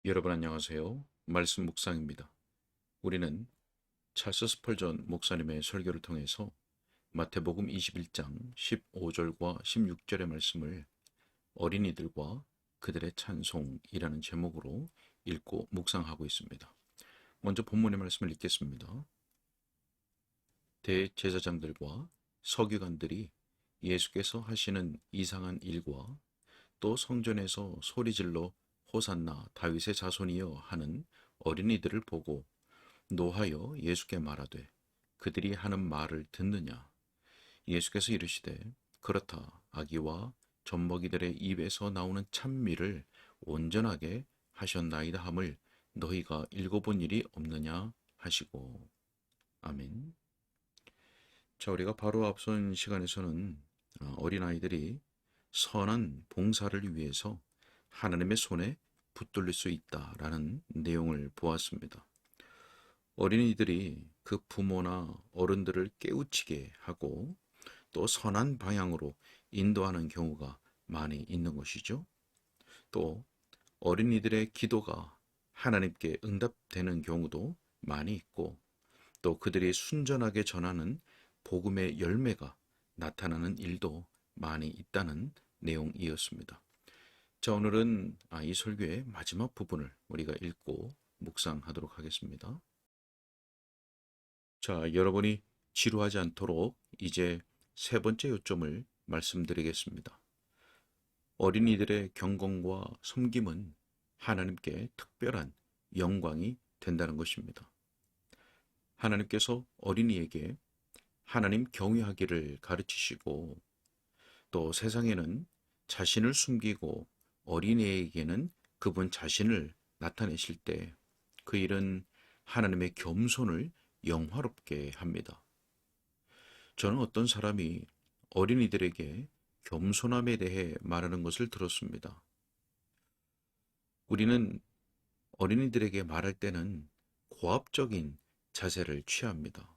여러분 안녕하세요. 말씀 묵상입니다. 우리는 찰스 스펄전 목사님의 설교를 통해서 마태복음 21장 15절과 16절의 말씀을 어린이들과 그들의 찬송이라는 제목으로 읽고 묵상하고 있습니다. 먼저 본문의 말씀을 읽겠습니다. 대제사장들과 서기관들이 예수께서 하시는 이상한 일과 또 성전에서 소리질러 호산나 다윗의 자손이여 하는 어린이들을 보고 노하여 예수께 말하되 그들이 하는 말을 듣느냐. 예수께서 이르시되 그렇다. 아기와 젖먹이들의 입에서 나오는 찬미를 온전하게 하셨나이다 함을 너희가 읽어본 일이 없느냐 하시고. 아멘. 자, 우리가 바로 앞선 시간에서는 어린아이들이 선한 봉사를 위해서 하나님의 손에 붙들릴 수 있다라는 내용을 보았습니다. 어린이들이 그 부모나 어른들을 깨우치게 하고 또 선한 방향으로 인도하는 경우가 많이 있는 것이죠. 또 어린이들의 기도가 하나님께 응답되는 경우도 많이 있고 또 그들이 순전하게 전하는 복음의 열매가 나타나는 일도 많이 있다는 내용이었습니다. 자, 오늘은 이 설교의 마지막 부분을 우리가 읽고 묵상하도록 하겠습니다. 자, 여러분이 지루하지 않도록 이제 세 번째 요점을 말씀드리겠습니다. 어린이들의 경건과 섬김은 하나님께 특별한 영광이 된다는 것입니다. 하나님께서 어린이에게 하나님 경외하기를 가르치시고 또 세상에는 자신을 숨기고 어린이에게는 그분 자신을 나타내실 때 그 일은 하나님의 겸손을 영화롭게 합니다. 저는 어떤 사람이 어린이들에게 겸손함에 대해 말하는 것을 들었습니다. 우리는 어린이들에게 말할 때는 고압적인 자세를 취합니다.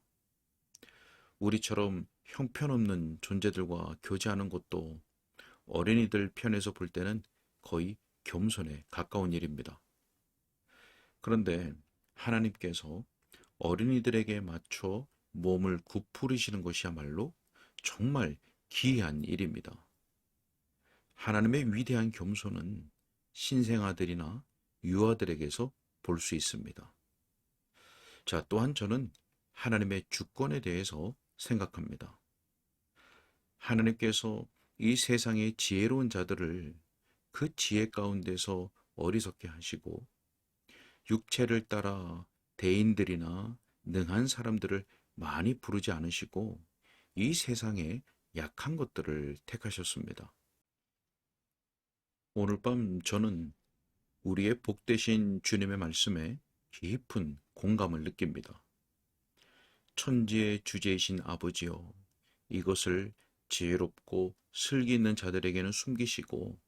우리처럼 형편없는 존재들과 교제하는 것도 어린이들 편에서 볼 때는 거의 겸손에 가까운 일입니다. 그런데 하나님께서 어린이들에게 맞춰 몸을 구부리시는 것이야말로 정말 기이한 일입니다. 하나님의 위대한 겸손은 신생아들이나 유아들에게서 볼 수 있습니다. 자, 또한 저는 하나님의 주권에 대해서 생각합니다. 하나님께서 이 세상의 지혜로운 자들을 그 지혜 가운데서 어리석게 하시고 육체를 따라 대인들이나 능한 사람들을 많이 부르지 않으시고 이 세상에 약한 것들을 택하셨습니다. 오늘 밤 저는 우리의 복되신 주님의 말씀에 깊은 공감을 느낍니다. 천지의 주제이신 아버지여, 이것을 지혜롭고 슬기 있는 자들에게는 숨기시고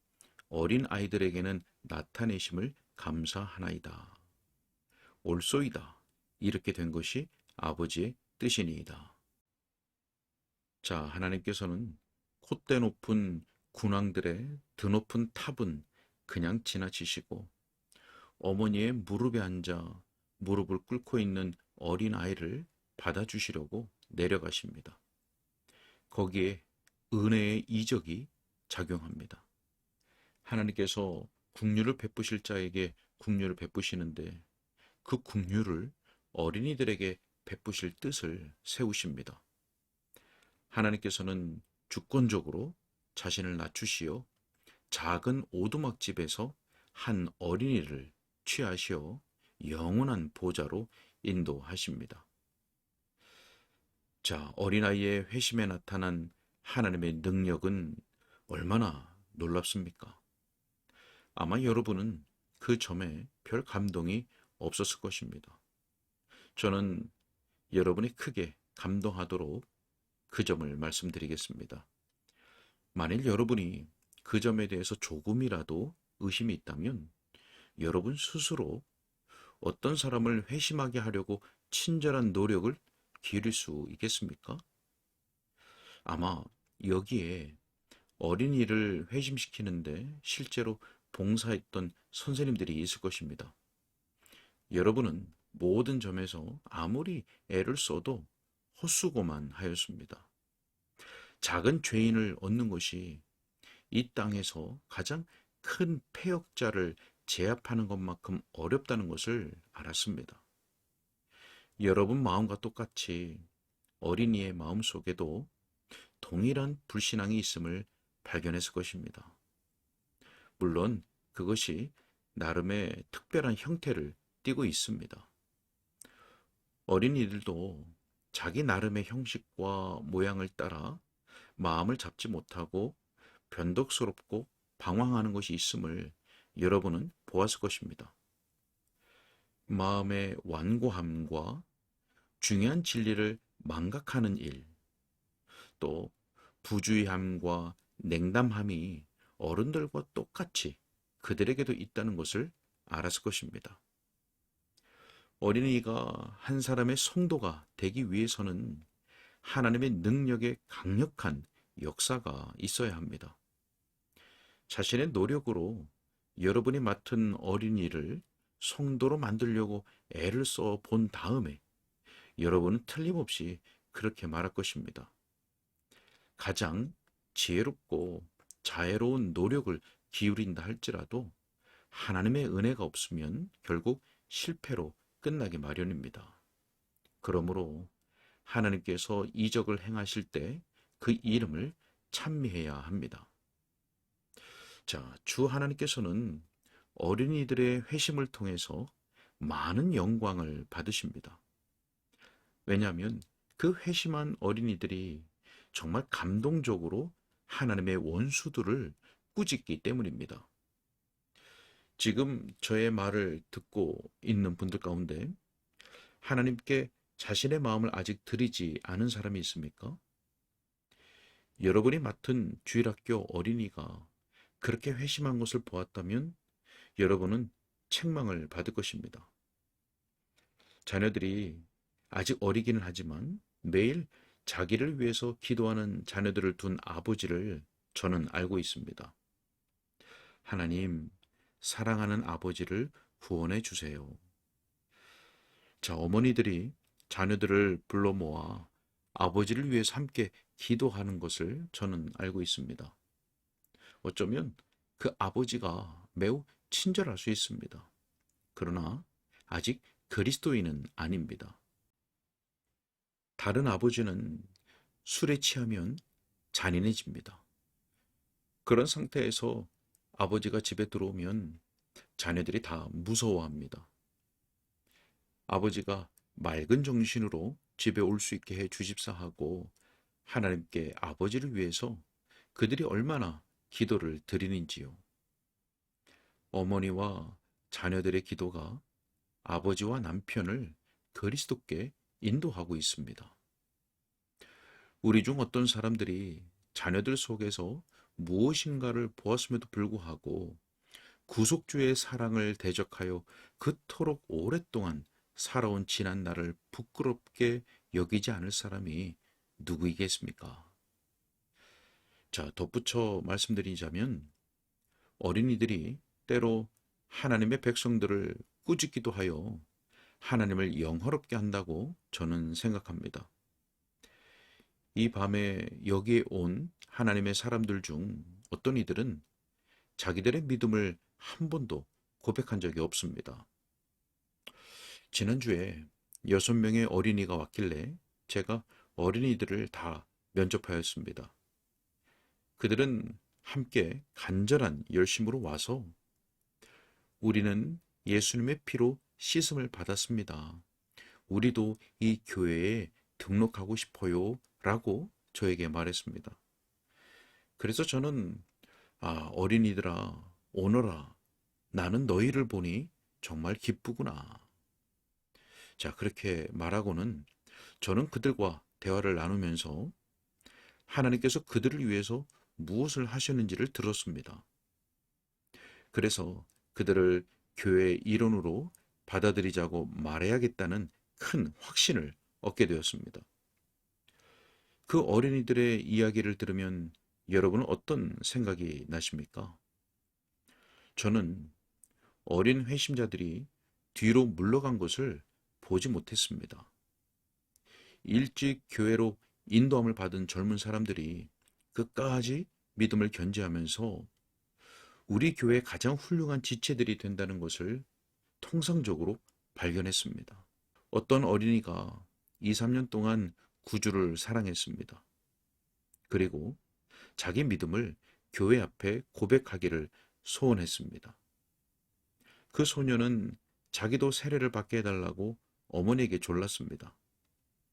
어린 아이들에게는 나타내심을 감사하나이다. 옳소이다. 이렇게 된 것이 아버지의 뜻이니이다. 자, 하나님께서는 콧대 높은 군왕들의 드높은 탑은 그냥 지나치시고 어머니의 무릎에 앉아 무릎을 꿇고 있는 어린 아이를 받아주시려고 내려가십니다. 거기에 은혜의 이적이 작용합니다. 하나님께서 긍휼을 베푸실 자에게 긍휼을 베푸시는데 그 긍휼을 어린이들에게 베푸실 뜻을 세우십니다. 하나님께서는 주권적으로 자신을 낮추시어 작은 오두막집에서 한 어린이를 취하시어 영원한 보좌로 인도하십니다. 자, 어린아이의 회심에 나타난 하나님의 능력은 얼마나 놀랍습니까? 아마 여러분은 그 점에 별 감동이 없었을 것입니다. 저는 여러분이 크게 감동하도록 그 점을 말씀드리겠습니다. 만일 여러분이 그 점에 대해서 조금이라도 의심이 있다면 여러분 스스로 어떤 사람을 회심하게 하려고 친절한 노력을 기울일 수 있겠습니까? 아마 여기에 어린이를 회심시키는데 실제로 봉사했던 선생님들이 있을 것입니다. 여러분은 모든 점에서 아무리 애를 써도 헛수고만 하였습니다. 작은 죄인을 얻는 것이 이 땅에서 가장 큰 패역자를 제압하는 것만큼 어렵다는 것을 알았습니다. 여러분 마음과 똑같이 어린이의 마음 속에도 동일한 불신앙이 있음을 발견했을 것입니다. 물론 그것이 나름의 특별한 형태를 띠고 있습니다. 어린이들도 자기 나름의 형식과 모양을 따라 마음을 잡지 못하고 변덕스럽고 방황하는 것이 있음을 여러분은 보았을 것입니다. 마음의 완고함과 중요한 진리를 망각하는 일, 또 부주의함과 냉담함이 어른들과 똑같이 그들에게도 있다는 것을 알았을 것입니다. 어린이가 한 사람의 성도가 되기 위해서는 하나님의 능력의 강력한 역사가 있어야 합니다. 자신의 노력으로 여러분이 맡은 어린이를 성도로 만들려고 애를 써 본 다음에 여러분은 틀림없이 그렇게 말할 것입니다. 가장 지혜롭고 자애로운 노력을 기울인다 할지라도 하나님의 은혜가 없으면 결국 실패로 끝나기 마련입니다. 그러므로 하나님께서 이적을 행하실 때 그 이름을 찬미해야 합니다. 자, 주 하나님께서는 어린이들의 회심을 통해서 많은 영광을 받으십니다. 왜냐하면 그 회심한 어린이들이 정말 감동적으로 하나님의 원수들을 꾸짖기 때문입니다. 지금 저의 말을 듣고 있는 분들 가운데 하나님께 자신의 마음을 아직 드리지 않은 사람이 있습니까? 여러분이 맡은 주일학교 어린이가 그렇게 회심한 것을 보았다면 여러분은 책망을 받을 것입니다. 자녀들이 아직 어리기는 하지만 매일 자기를 위해서 기도하는 자녀들을 둔 아버지를 저는 알고 있습니다. 하나님, 사랑하는 아버지를 구원해 주세요. 자, 어머니들이 자녀들을 불러 모아 아버지를 위해서 함께 기도하는 것을 저는 알고 있습니다. 어쩌면 그 아버지가 매우 친절할 수 있습니다. 그러나 아직 그리스도인은 아닙니다. 다른 아버지는 술에 취하면 잔인해집니다. 그런 상태에서 아버지가 집에 들어오면 자녀들이 다 무서워합니다. 아버지가 맑은 정신으로 집에 올 수 있게 해 주십사 하고 하나님께 아버지를 위해서 그들이 얼마나 기도를 드리는지요. 어머니와 자녀들의 기도가 아버지와 남편을 그리스도께 인도하고 있습니다. 우리 중 어떤 사람들이 자녀들 속에서 무엇인가를 보았음에도 불구하고 구속주의 사랑을 대적하여 그토록 오랫동안 살아온 지난 날을 부끄럽게 여기지 않을 사람이 누구이겠습니까? 자, 덧붙여 말씀드리자면 어린이들이 때로 하나님의 백성들을 꾸짖기도 하여 하나님을 영화롭게 한다고 저는 생각합니다. 이 밤에 여기에 온 하나님의 사람들 중 어떤 이들은 자기들의 믿음을 한 번도 고백한 적이 없습니다. 지난주에 6명의 어린이가 왔길래 제가 어린이들을 다 면접하였습니다. 그들은 함께 간절한 열심으로 와서 우리는 예수님의 피로 씻음을 받았습니다. 우리도 이 교회에 등록하고 싶어요 라고 저에게 말했습니다. 그래서 저는 어린이들아 오너라 나는 너희를 보니 정말 기쁘구나. 자, 그렇게 말하고는 저는 그들과 대화를 나누면서 하나님께서 그들을 위해서 무엇을 하셨는지를 들었습니다. 그래서 그들을 교회의 일원으로 받아들이자고 말해야겠다는 큰 확신을 얻게 되었습니다. 그 어린이들의 이야기를 들으면 여러분은 어떤 생각이 나십니까? 저는 어린 회심자들이 뒤로 물러간 것을 보지 못했습니다. 일찍 교회로 인도함을 받은 젊은 사람들이 끝까지 믿음을 견지하면서 우리 교회의 가장 훌륭한 지체들이 된다는 것을 통상적으로 발견했습니다. 어떤 어린이가 2, 3년 동안 구주를 사랑했습니다. 그리고 자기 믿음을 교회 앞에 고백하기를 소원했습니다. 그 소녀는 자기도 세례를 받게 해달라고 어머니에게 졸랐습니다.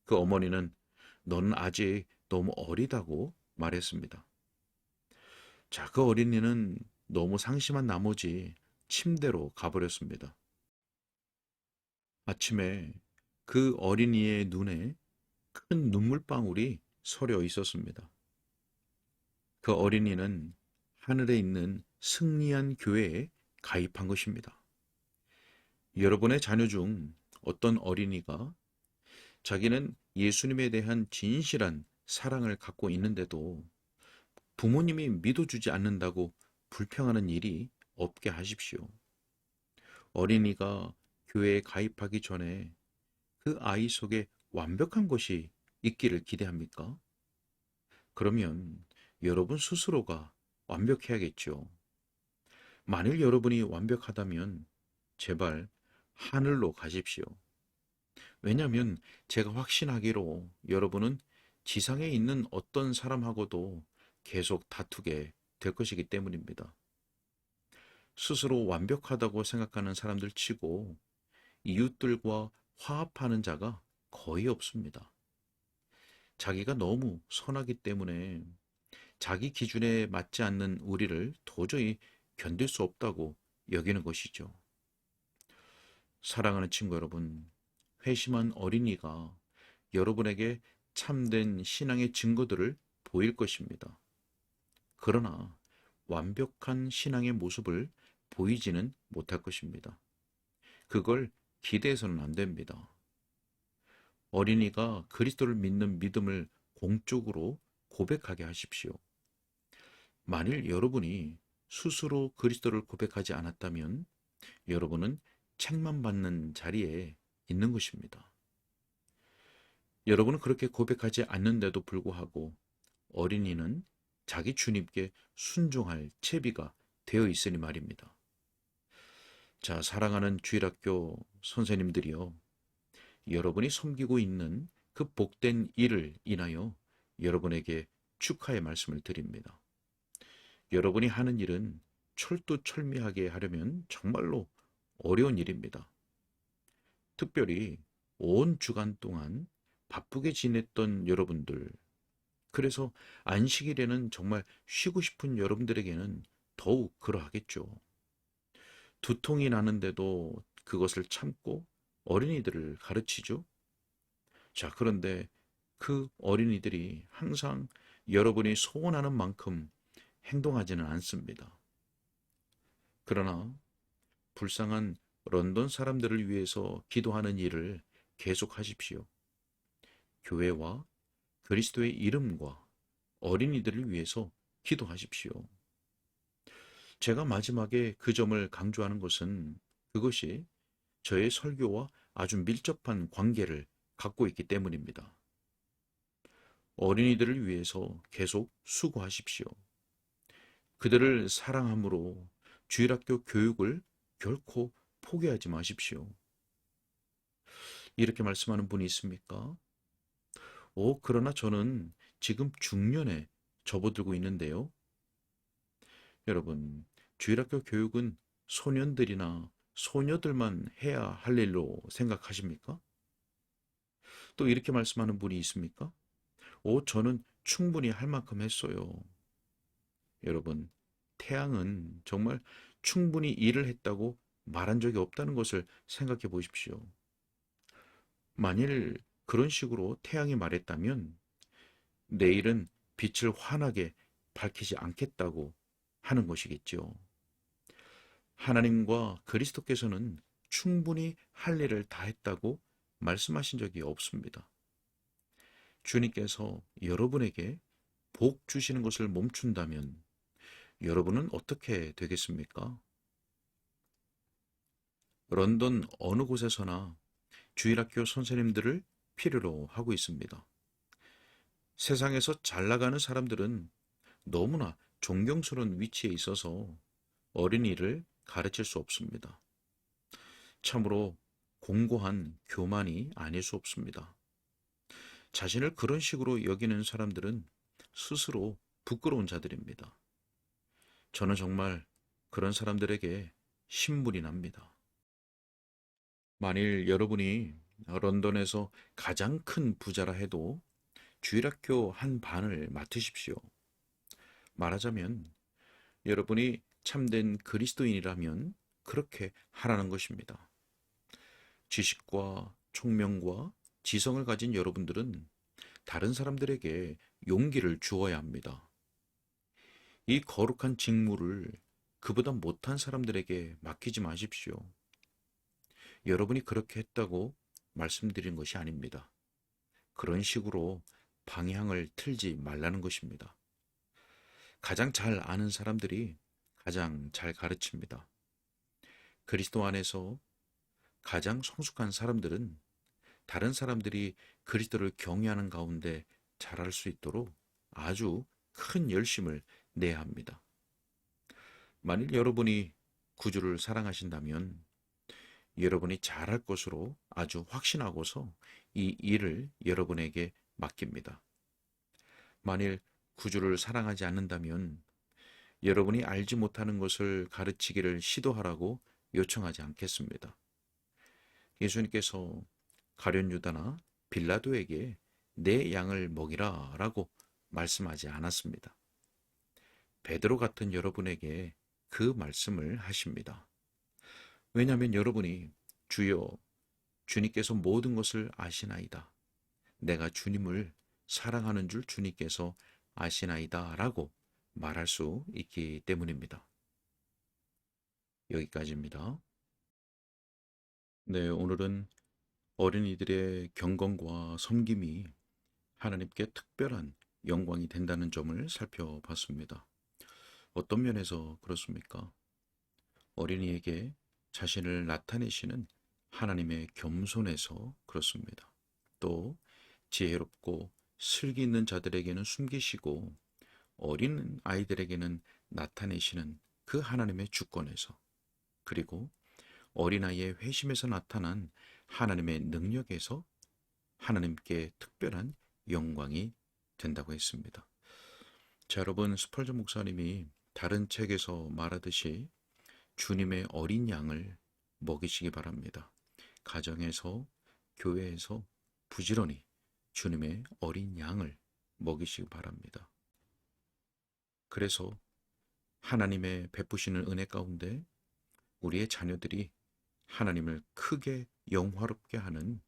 그 어머니는 너는 아직 너무 어리다고 말했습니다. 자, 그 어린이는 너무 상심한 나머지 침대로 가버렸습니다. 아침에 그 어린이의 눈에 큰 눈물방울이 서려 있었습니다. 그 어린이는 하늘에 있는 승리한 교회에 가입한 것입니다. 여러분의 자녀 중 어떤 어린이가 자기는 예수님에 대한 진실한 사랑을 갖고 있는데도 부모님이 믿어주지 않는다고 불평하는 일이 없게 하십시오. 어린이가 교회에 가입하기 전에 그 아이 속에 완벽한 것이 있기를 기대합니까? 그러면 여러분 스스로가 완벽해야겠죠. 만일 여러분이 완벽하다면 제발 하늘로 가십시오. 왜냐하면 제가 확신하기로 여러분은 지상에 있는 어떤 사람하고도 계속 다투게 될 것이기 때문입니다. 스스로 완벽하다고 생각하는 사람들 치고 이웃들과 화합하는 자가 거의 없습니다. 자기가 너무 선하기 때문에 자기 기준에 맞지 않는 우리를 도저히 견딜 수 없다고 여기는 것이죠. 사랑하는 친구 여러분, 회심한 어린이가 여러분에게 참된 신앙의 증거들을 보일 것입니다. 그러나 완벽한 신앙의 모습을 보이지는 못할 것입니다. 그걸 기대해서는 안 됩니다. 어린이가 그리스도를 믿는 믿음을 공적으로 고백하게 하십시오. 만일 여러분이 스스로 그리스도를 고백하지 않았다면 여러분은 책만 받는 자리에 있는 것입니다. 여러분은 그렇게 고백하지 않는데도 불구하고 어린이는 자기 주님께 순종할 채비가 되어 있으니 말입니다. 자, 사랑하는 주일학교 선생님들이요. 여러분이 섬기고 있는 그 복된 일을 인하여 여러분에게 축하의 말씀을 드립니다. 여러분이 하는 일은 철두철미하게 하려면 정말로 어려운 일입니다. 특별히 온 주간 동안 바쁘게 지냈던 여러분들, 그래서 안식일에는 정말 쉬고 싶은 여러분들에게는 더욱 그러하겠죠. 두통이 나는데도 그것을 참고 어린이들을 가르치죠. 자, 그런데 그 어린이들이 항상 여러분이 소원하는 만큼 행동하지는 않습니다. 그러나 불쌍한 런던 사람들을 위해서 기도하는 일을 계속하십시오. 교회와 그리스도의 이름과 어린이들을 위해서 기도하십시오. 제가 마지막에 그 점을 강조하는 것은 그것이 저의 설교와 아주 밀접한 관계를 갖고 있기 때문입니다. 어린이들을 위해서 계속 수고하십시오. 그들을 사랑함으로 주일학교 교육을 결코 포기하지 마십시오. 이렇게 말씀하는 분이 있습니까? 그러나 저는 지금 중년에 접어들고 있는데요. 여러분, 주일학교 교육은 소년들이나 소녀들만 해야 할 일로 생각하십니까? 또 이렇게 말씀하는 분이 있습니까? 저는 충분히 할 만큼 했어요. 여러분, 태양은 정말 충분히 일을 했다고 말한 적이 없다는 것을 생각해 보십시오. 만일 그런 식으로 태양이 말했다면 내일은 빛을 환하게 밝히지 않겠다고 하는 것이겠죠. 하나님과 그리스도께서는 충분히 할 일을 다 했다고 말씀하신 적이 없습니다. 주님께서 여러분에게 복 주시는 것을 멈춘다면 여러분은 어떻게 되겠습니까? 런던 어느 곳에서나 주일학교 선생님들을 필요로 하고 있습니다. 세상에서 잘 나가는 사람들은 너무나 존경스러운 위치에 있어서 어린이를 가르칠 수 없습니다. 참으로 공고한 교만이 아닐 수 없습니다. 자신을 그런 식으로 여기는 사람들은 스스로 부끄러운 자들입니다. 저는 정말 그런 사람들에게 신물이 납니다. 만일 여러분이 런던에서 가장 큰 부자라 해도 주일학교 한 반을 맡으십시오. 말하자면 여러분이 참된 그리스도인이라면 그렇게 하라는 것입니다. 지식과 총명과 지성을 가진 여러분들은 다른 사람들에게 용기를 주어야 합니다. 이 거룩한 직무를 그보다 못한 사람들에게 맡기지 마십시오. 여러분이 그렇게 했다고 말씀드린 것이 아닙니다. 그런 식으로 방향을 틀지 말라는 것입니다. 가장 잘 아는 사람들이 가장 잘 가르칩니다. 그리스도 안에서 가장 성숙한 사람들은 다른 사람들이 그리스도를 경외하는 가운데 자랄 수 있도록 아주 큰 열심을 내야 합니다. 만일 여러분이 구주를 사랑하신다면 여러분이 잘할 것으로 아주 확신하고서 이 일을 여러분에게 맡깁니다. 만일 구주를 사랑하지 않는다면 여러분이 알지 못하는 것을 가르치기를 시도하라고 요청하지 않겠습니다. 예수님께서 가룟 유다나 빌라도에게 내 양을 먹이라 라고 말씀하지 않았습니다. 베드로 같은 여러분에게 그 말씀을 하십니다. 왜냐하면 여러분이 주여, 주님께서 모든 것을 아시나이다. 내가 주님을 사랑하는 줄 주님께서 아시나이다 라고 말할 수 있기 때문입니다. 여기까지입니다. 네, 오늘은 어린이들의 경건과 섬김이 하나님께 특별한 영광이 된다는 점을 살펴봤습니다. 어떤 면에서 그렇습니까? 어린이에게 자신을 나타내시는 하나님의 겸손에서 그렇습니다. 또 지혜롭고 슬기 있는 자들에게는 숨기시고 어린 아이들에게는 나타내시는 그 하나님의 주권에서, 그리고 어린아이의 회심에서 나타난 하나님의 능력에서 하나님께 특별한 영광이 된다고 했습니다. 자, 여러분, 스펄전 목사님이 다른 책에서 말하듯이 주님의 어린 양을 먹이시기 바랍니다. 가정에서, 교회에서 부지런히 주님의 어린 양을 먹이시기 바랍니다. 그래서 하나님의 베푸시는 은혜 가운데 우리의 자녀들이 하나님을 크게 영화롭게 하는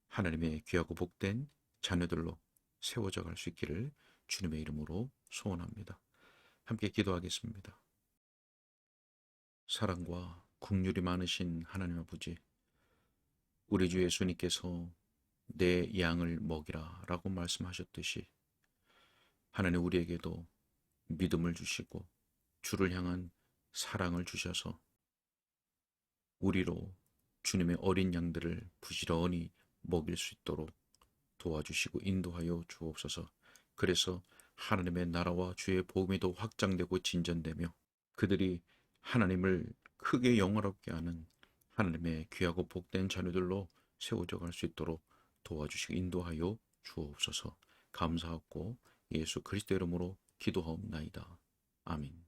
하나님의 귀하고 복된 자녀들로 세워져 갈 수 있기를 주님의 이름으로 소원합니다. 함께 기도하겠습니다. 사랑과 긍휼이 많으신 하나님 아버지, 우리 주 예수님께서 내 양을 먹이라 라고 말씀하셨듯이 하나님 우리에게도 믿음을 주시고 주를 향한 사랑을 주셔서 우리로 주님의 어린 양들을 부지런히 먹일 수 있도록 도와주시고 인도하여 주옵소서. 그래서 하나님의 나라와 주의 복음이 더 확장되고 진전되며 그들이 하나님을 크게 영화롭게 하는 하나님의 귀하고 복된 자녀들로 세워져 갈 수 있도록 도와주시고 인도하여 주옵소서. 감사하고 예수 그리스도 이름으로 기도하옵나이다. 아멘.